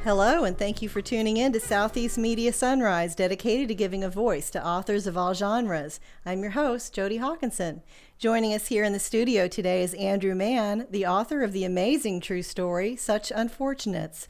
Hello, and thank you for tuning in to Southeast Media Sunrise, dedicated to giving a voice to authors of all genres. I'm your host, Jodi Hockinson. Joining us here in the studio today is Andrew Mann, the author of the amazing true story, Such Unfortunates.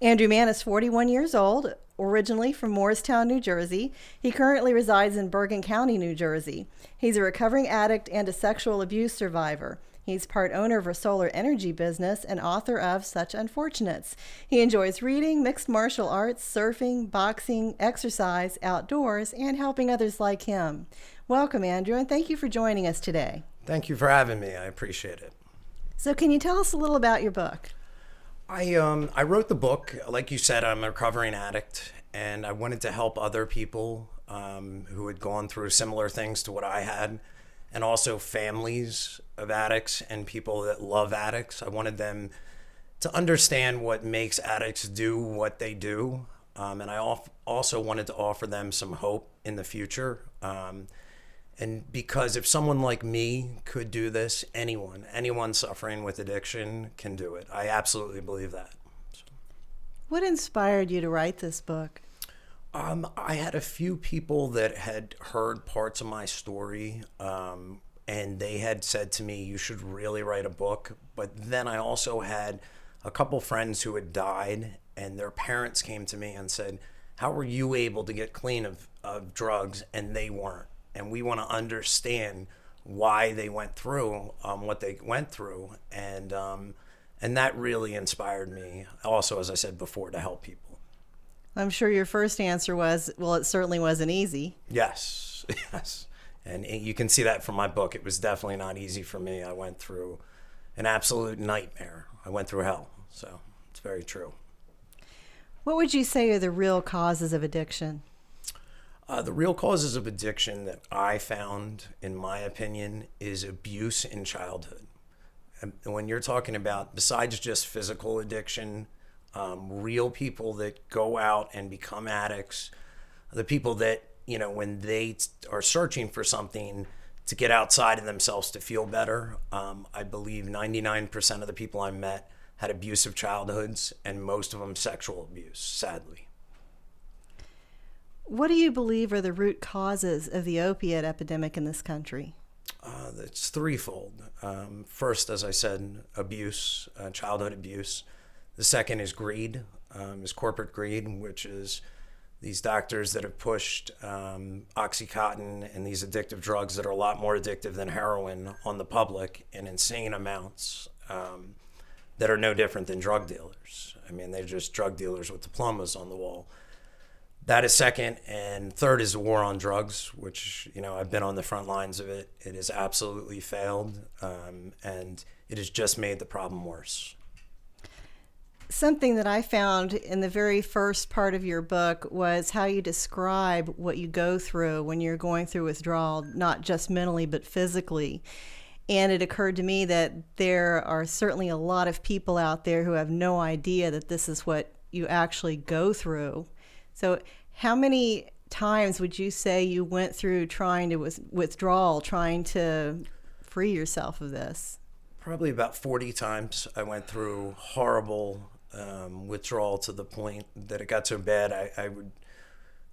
Andrew Mann is 41 years old, originally from Morristown, New Jersey. He currently resides in Bergen County, New Jersey. He's a recovering addict and a sexual abuse survivor. He's part owner of a solar energy business and author of Such Unfortunates. He enjoys reading, mixed martial arts, surfing, boxing, exercise, outdoors, and helping others like him. Welcome, Andrew, and thank you for joining us today. Thank you for having me. I appreciate it. So can you tell us a little about your book? I wrote the book. Like you said, I'm a recovering addict, and I wanted to help other people who had gone through similar things to what I had, and also families of addicts and people that love addicts. I wanted them to understand what makes addicts do what they do, and I also wanted to offer them some hope in the future. And because if someone like me could do this, anyone suffering with addiction can do it. I absolutely believe that. So. What inspired you to write this book? I had a few people that had heard parts of my story, and they had said to me, you should really write a book. But then I also had a couple friends who had died, and their parents came to me and said, how were you able to get clean of drugs and they weren't? And we want to understand why they went through what they went through. And that really inspired me also, as I said before, to help people. I'm sure your first answer was, well, it certainly wasn't easy. Yes. And you can see that from my book. It was definitely not easy for me. I went through an absolute nightmare. I went through hell. So it's very true. What would you say are the real causes of addiction? The real causes of addiction that I found, in my opinion, is abuse in childhood. And when you're talking about, besides just physical addiction, real people that go out and become addicts, the people that, when they are searching for something to get outside of themselves to feel better, I believe 99% of the people I met had abusive childhoods, and most of them sexual abuse, sadly. What do you believe are the root causes of the opiate epidemic in this country? It's threefold. First, as I said, abuse, childhood abuse. The second is greed, is corporate greed, which is these doctors that have pushed Oxycontin and these addictive drugs that are a lot more addictive than heroin on the public in insane amounts that are no different than drug dealers. I mean, they're just drug dealers with diplomas on the wall. That is second. And third is the war on drugs, which, I've been on the front lines of it. It has absolutely failed, and it has just made the problem worse. Something that I found in the very first part of your book was how you describe what you go through when you're going through withdrawal, not just mentally, but physically. And it occurred to me that there are certainly a lot of people out there who have no idea that this is what you actually go through. So how many times would you say you went through trying to withdrawal, trying to free yourself of this? Probably about 40 times I went through horrible withdrawal, to the point that it got so bad I would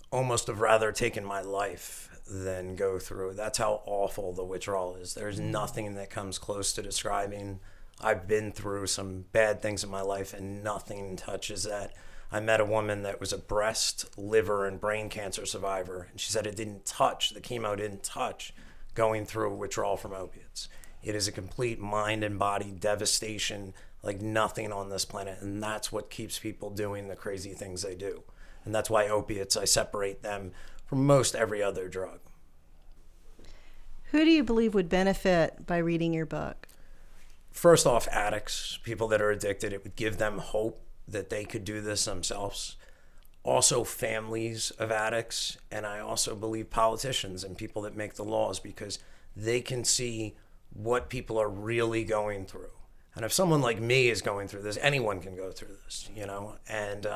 almost have rather taken my life than go through. That's how awful the withdrawal is. There's nothing that comes close to describing. I've been through some bad things in my life, and nothing touches that. I met a woman that was a breast, liver, and brain cancer survivor, and she said it didn't touch, the chemo didn't touch going through withdrawal from opiates. It is a complete mind and body devastation like nothing on this planet, and that's what keeps people doing the crazy things they do. And that's why opiates, I separate them from most every other drug. Who do you believe would benefit by reading your book? First off, addicts, people that are addicted. It would give them hope that they could do this themselves. Also, families of addicts, and I also believe politicians and people that make the laws, because they can see what people are really going through. And if someone like me is going through this, anyone can go through this, and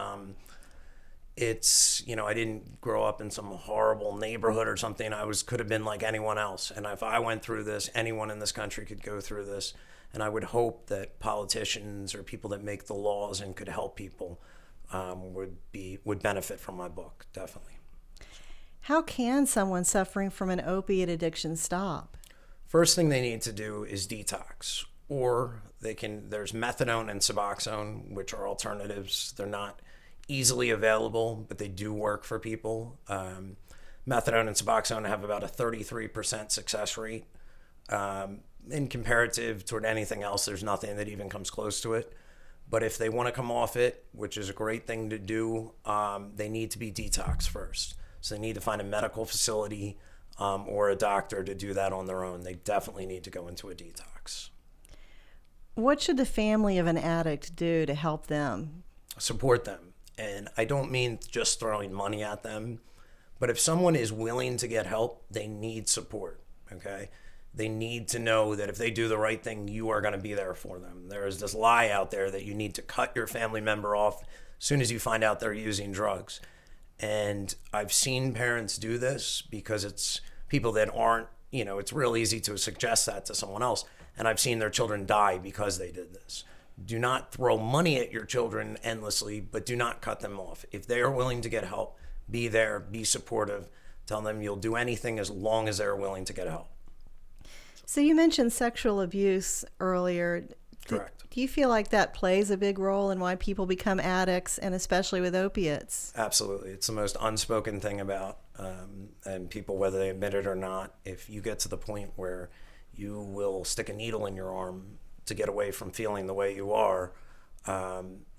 it's, I didn't grow up in some horrible neighborhood or something. Could have been like anyone else. And if I went through this, anyone in this country could go through this. And I would hope that politicians or people that make the laws and could help people would benefit from my book, definitely. How can someone suffering from an opiate addiction stop? First thing they need to do is detox, or there's methadone and Suboxone, which are alternatives. They're not easily available, but they do work for people. Methadone and Suboxone have about a 33% success rate. In comparative toward anything else, there's nothing that even comes close to it. But if they want to come off it, which is a great thing to do, they need to be detoxed first. So they need to find a medical facility or a doctor to do that on their own. They definitely need to go into a detox. What should the family of an addict do to help them? Support them. And I don't mean just throwing money at them, but if someone is willing to get help, they need support, okay? They need to know that if they do the right thing, you are going to be there for them. There is this lie out there that you need to cut your family member off as soon as you find out they're using drugs. And I've seen parents do this because it's people that aren't, it's real easy to suggest that to someone else. And I've seen their children die because they did this. Do not throw money at your children endlessly, but do not cut them off. If they are willing to get help, be there, be supportive. Tell them you'll do anything as long as they're willing to get help. So you mentioned sexual abuse earlier. Correct. Do you feel like that plays a big role in why people become addicts, and especially with opiates? Absolutely. It's the most unspoken thing about, and people, whether they admit it or not, if you get to the point where you will stick a needle in your arm to get away from feeling the way you are,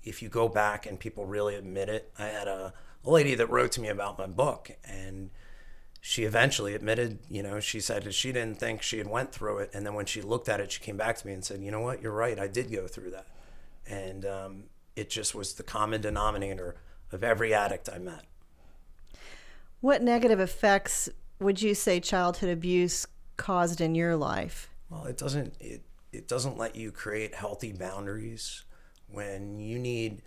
if you go back and people really admit it. I had a lady that wrote to me about my book, and she eventually admitted, she said that she didn't think she had went through it. And then when she looked at it, she came back to me and said, you know what, you're right. I did go through that. And it just was the common denominator of every addict I met. What negative effects would you say childhood abuse caused in your life? Well, it doesn't let you create healthy boundaries. When you need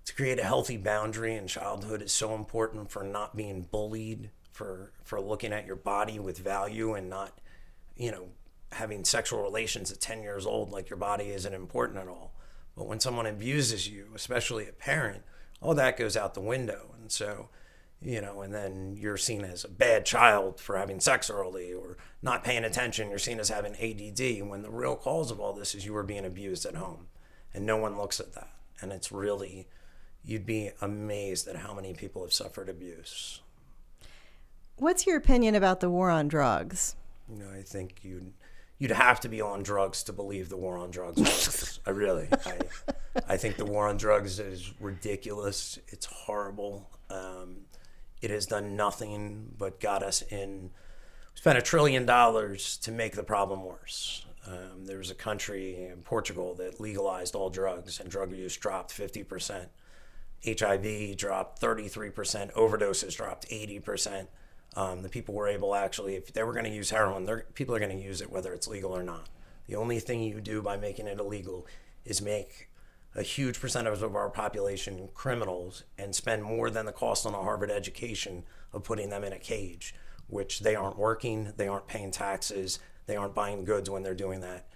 to create a healthy boundary in childhood is so important for not being bullied, for looking at your body with value and not, having sexual relations at 10 years old like your body isn't important at all. But when someone abuses you, especially a parent, all that goes out the window. And so, and then you're seen as a bad child for having sex early or not paying attention. You're seen as having ADD when the real cause of all this is you were being abused at home. And no one looks at that. And it's really, you'd be amazed at how many people have suffered abuse. What's your opinion about the war on drugs? I think you'd have to be on drugs to believe the war on drugs works. I think the war on drugs is ridiculous. It's horrible. It has done nothing but got us spent $1 trillion to make the problem worse. There was a country in Portugal that legalized all drugs and drug use dropped 50%. HIV dropped 33%. Overdoses dropped 80%. The people were able actually, if they were going to use heroin, people are going to use it whether it's legal or not. The only thing you do by making it illegal is make a huge percentage of our population criminals and spend more than the cost on a Harvard education of putting them in a cage, which they aren't working, they aren't paying taxes, they aren't buying goods when they're doing that.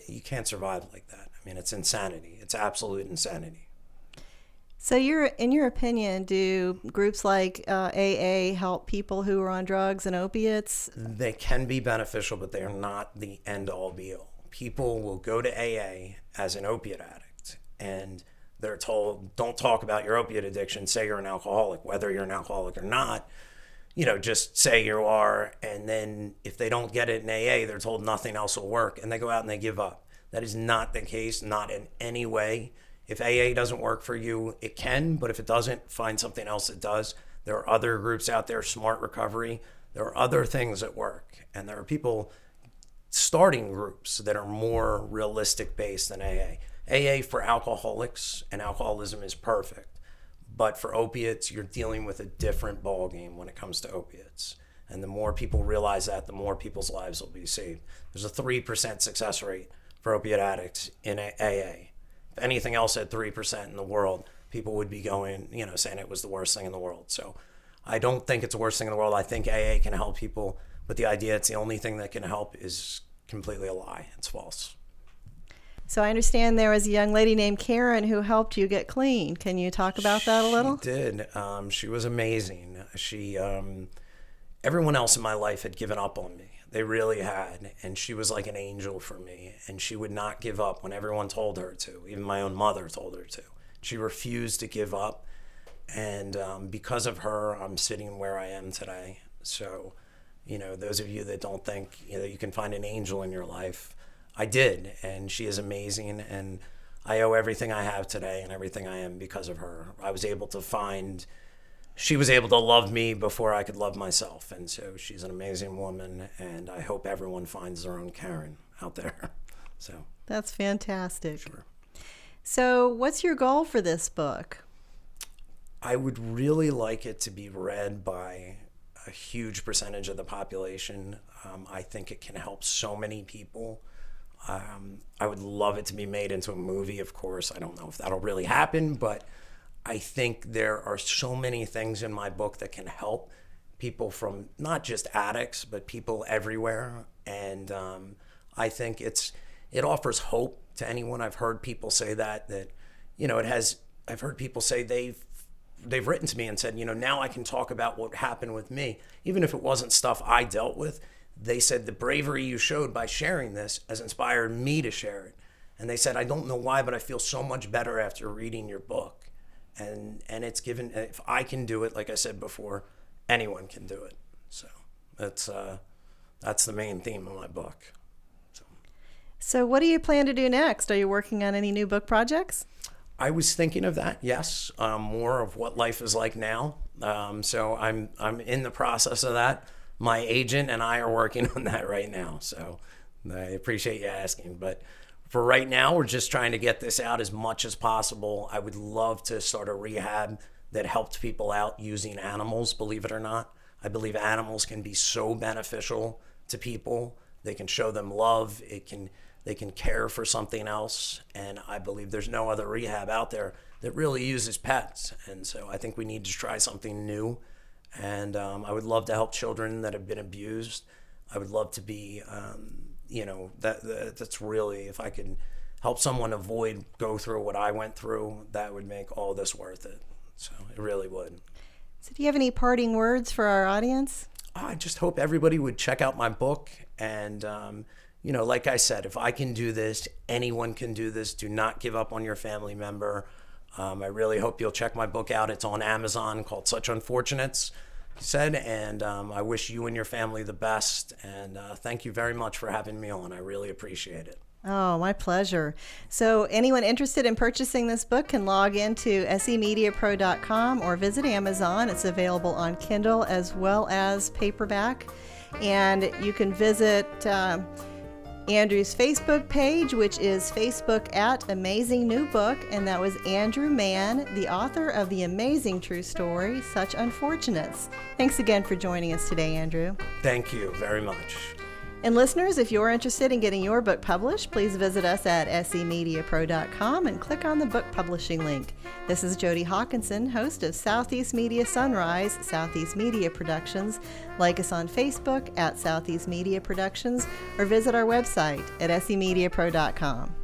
You can't survive like that. I mean, it's insanity. It's absolute insanity. So in your opinion, do groups like AA help people who are on drugs and opiates? They can be beneficial, but they are not the end-all be-all. People will go to AA as an opiate addict, and they're told, don't talk about your opiate addiction, say you're an alcoholic. Whether you're an alcoholic or not, just say you are, and then if they don't get it in AA, they're told nothing else will work, and they go out and they give up. That is not the case, not in any way. If AA doesn't work for you, it can, but if it doesn't, find something else that does. There are other groups out there, Smart Recovery. There are other things that work, and there are people starting groups that are more realistic based than AA. AA for alcoholics and alcoholism is perfect, but for opiates, you're dealing with a different ballgame when it comes to opiates. And the more people realize that, the more people's lives will be saved. There's a 3% success rate for opiate addicts in AA. If anything else had 3% in the world, people would be going, saying it was the worst thing in the world. So I don't think it's the worst thing in the world. I think AA can help people, but the idea it's the only thing that can help is completely a lie. It's false. So I understand there was a young lady named Karen who helped you get clean. Can you talk about that a little? She did. She was amazing. Everyone else in my life had given up on me. They really had. And she was like an angel for me. And she would not give up when everyone told her to. Even my own mother told her to. She refused to give up. And because of her, I'm sitting where I am today. So, those of you that don't think, you can find an angel in your life, I did. And she is amazing. And I owe everything I have today and everything I am because of her. She was able to love me before I could love myself. And so she's an amazing woman. And I hope everyone finds their own Karen out there. So that's fantastic. Sure. So what's your goal for this book? I would really like it to be read by a huge percentage of the population. I think it can help so many people. I would love it to be made into a movie, of course. I don't know if that'll really happen, but I think there are so many things in my book that can help people, from not just addicts, but people everywhere. And I think it offers hope to anyone. I've heard people say that I've heard people say they've written to me and said, now I can talk about what happened with me, even if it wasn't stuff I dealt with. They said the bravery you showed by sharing this has inspired me to share it. And they said, I don't know why, but I feel so much better after reading your book. And it's given, if I can do it, like I said before, anyone can do it. So that's the main theme of my book. So what do you plan to do next? Are you working on any new book projects? I was thinking of that, yes. More of what life is like now. So I'm in the process of that. My agent and I are working on that right now. So I appreciate you asking. But for right now, we're just trying to get this out as much as possible. I would love to start a rehab that helped people out using animals, believe it or not. I believe animals can be so beneficial to people. They can show them love. They can care for something else. And I believe there's no other rehab out there that really uses pets. And so I think we need to try something new. And I would love to help children that have been abused. I would love to be, that's really, if I could help someone go through what I went through, that would make all this worth it. So it really would. So do you have any parting words for our audience? I just hope everybody would check out my book. And, like I said, if I can do this, anyone can do this. Do not give up on your family member. I really hope you'll check my book out. It's on Amazon, called Such Unfortunates, and I wish you and your family the best. And thank you very much for having me on. I really appreciate it. Oh, my pleasure. So anyone interested in purchasing this book can log into semediapro.com or visit Amazon. It's available on Kindle as well as paperback. And you can visit Andrew's Facebook page, which is Facebook at Amazing New Book, and that was Andrew Mann, the author of the amazing true story, Such Unfortunates. Thanks again for joining us today, Andrew. Thank you very much. And listeners, if you're interested in getting your book published, please visit us at semediapro.com and click on the book publishing link. This is Jodi Hockinson, host of Southeast Media Sunrise, Southeast Media Productions. Like us on Facebook at Southeast Media Productions or visit our website at semediapro.com.